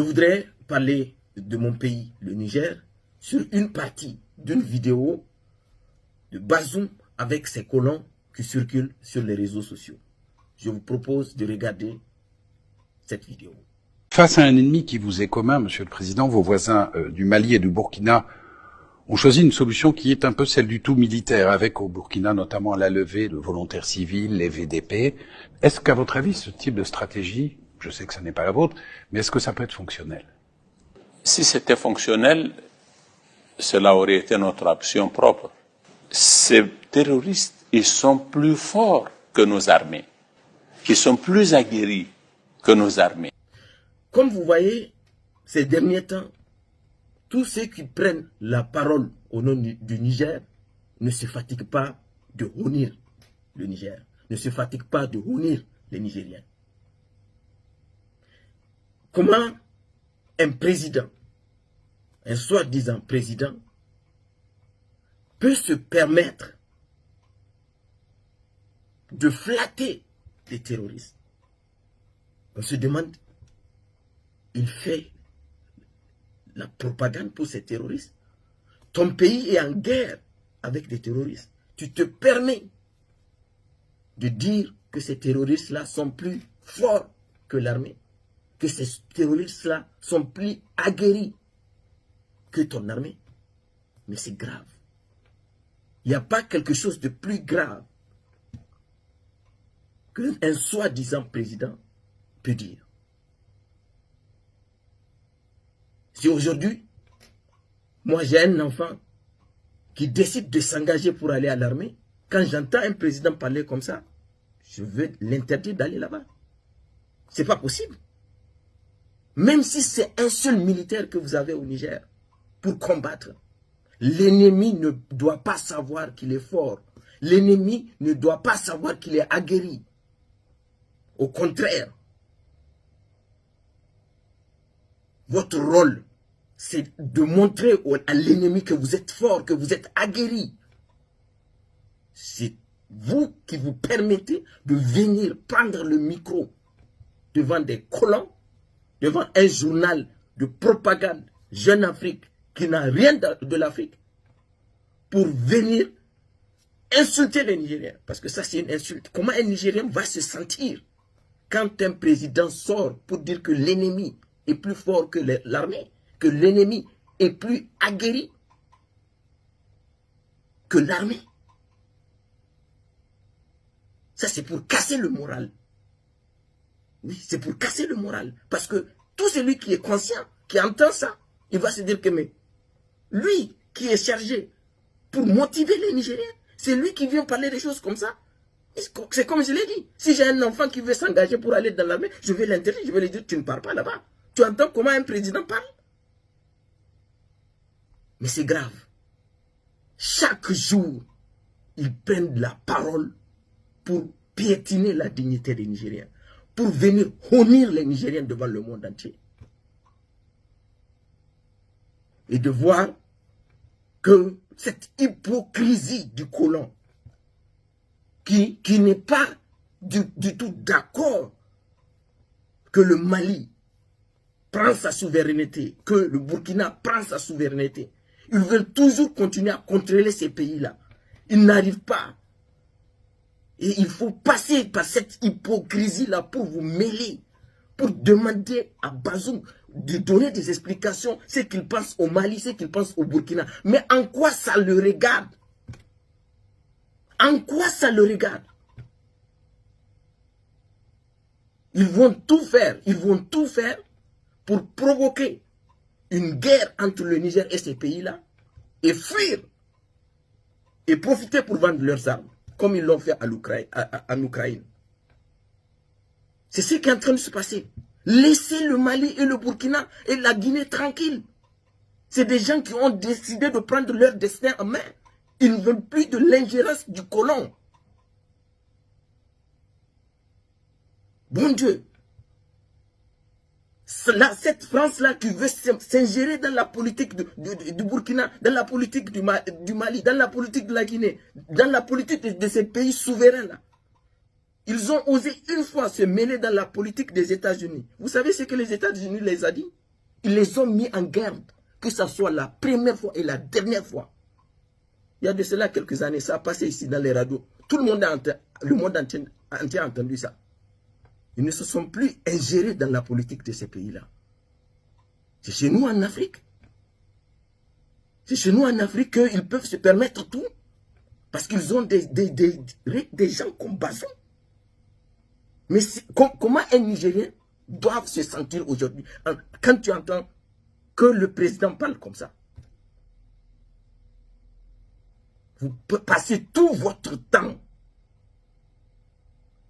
Je voudrais parler de mon pays, le Niger, sur une partie d'une vidéo de Bazoum avec ses colons qui circulent sur les réseaux sociaux. Je vous propose de regarder cette vidéo. Face à un ennemi qui vous est commun, Monsieur le Président, vos voisins du Mali et du Burkina ont choisi une solution qui est un peu celle du tout militaire, avec au Burkina notamment la levée de volontaires civils, les VDP. Est-ce qu'à votre avis, ce type de stratégie, je sais que ce n'est pas la vôtre, mais est-ce que ça peut être fonctionnel? Si c'était fonctionnel, cela aurait été notre option propre. Ces terroristes, ils sont plus forts que nos armées, ils sont plus aguerris que nos armées. Comme vous voyez, ces derniers temps, tous ceux qui prennent la parole au nom du Niger ne se fatiguent pas de honnir le Niger, ne se fatiguent pas de honnir les Nigériens. Comment un président, un soi-disant président, peut se permettre de flatter les terroristes? On se demande, il fait la propagande pour ces terroristes. Ton pays est en guerre avec des terroristes. Tu te permets de dire que ces terroristes-là sont plus forts que l'armée, que ces terroristes-là sont plus aguerris que ton armée. Mais c'est grave. Il n'y a pas quelque chose de plus grave qu'un soi-disant président peut dire. Si aujourd'hui, moi j'ai un enfant qui décide de s'engager pour aller à l'armée, quand j'entends un président parler comme ça, je veux l'interdire d'aller là-bas. C'est pas possible. Même si c'est un seul militaire que vous avez au Niger pour combattre, l'ennemi ne doit pas savoir qu'il est fort. L'ennemi ne doit pas savoir qu'il est aguerri. Au contraire, votre rôle, c'est de montrer à l'ennemi que vous êtes fort, que vous êtes aguerri. C'est vous qui vous permettez de venir prendre le micro devant des colons, devant un journal de propagande Jeune Afrique qui n'a rien de l'Afrique, pour venir insulter les Nigériens. Parce que ça, c'est une insulte. Comment un Nigérien va se sentir quand un président sort pour dire que l'ennemi est plus fort que l'armée, que l'ennemi est plus aguerri que l'armée? Ça, c'est pour casser le moral. Oui, c'est pour casser le moral. Parce que tout celui qui est conscient, qui entend ça, il va se dire que mais lui qui est chargé pour motiver les Nigériens, c'est lui qui vient parler des choses comme ça. C'est comme je l'ai dit. Si j'ai un enfant qui veut s'engager pour aller dans l'armée, je vais l'interdire, je vais lui dire tu ne pars pas là-bas. Tu entends comment un président parle? Mais c'est grave. Chaque jour, ils prennent la parole pour piétiner la dignité des Nigériens, pour venir honnir les Nigériens devant le monde entier. Et de voir que cette hypocrisie du colon, qui n'est pas du tout d'accord que le Mali prend sa souveraineté, que le Burkina prend sa souveraineté. Ils veulent toujours continuer à contrôler ces pays-là. Ils n'arrivent pas. Et il faut passer par cette hypocrisie-là pour vous mêler, pour demander à Bazoum de donner des explications, ce qu'il pense au Mali, ce qu'il pense au Burkina. Mais en quoi ça le regarde? En quoi ça le regarde? Ils vont tout faire pour provoquer une guerre entre le Niger et ces pays-là et fuir et profiter pour vendre leurs armes, comme ils l'ont fait en Ukraine. C'est ce qui est en train de se passer. Laissez le Mali et le Burkina et la Guinée tranquilles. C'est des gens qui ont décidé de prendre leur destin en main. Ils ne veulent plus de l'ingérence du colon. Bon Dieu. Cette France-là qui veut s'ingérer dans la politique du Burkina, dans la politique du Mali, dans la politique de la Guinée, dans la politique de ces pays souverains-là. Ils ont osé une fois se mêler dans la politique des États-Unis. Vous savez ce que les États-Unis les a dit? Ils les ont mis en garde, que ce soit la première fois et la dernière fois. Il y a de cela quelques années, ça a passé ici dans les radios. Tout le monde entier a entendu ça. Ils ne se sont plus ingérés dans la politique de ces pays-là. C'est chez nous en Afrique. C'est chez nous en Afrique qu'ils peuvent se permettre tout. Parce qu'ils ont des gens comme Bazoum. Mais comment un Nigérien doit se sentir aujourd'hui quand tu entends que le président parle comme ça? Vous passez tout votre temps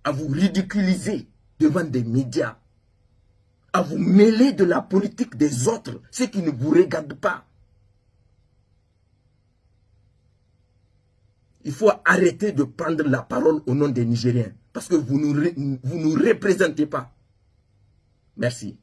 à vous ridiculiser devant des médias, à vous mêler de la politique des autres, ceux qui ne vous regardent pas. Il faut arrêter de prendre la parole au nom des Nigériens, parce que vous ne nous représentez pas. Merci.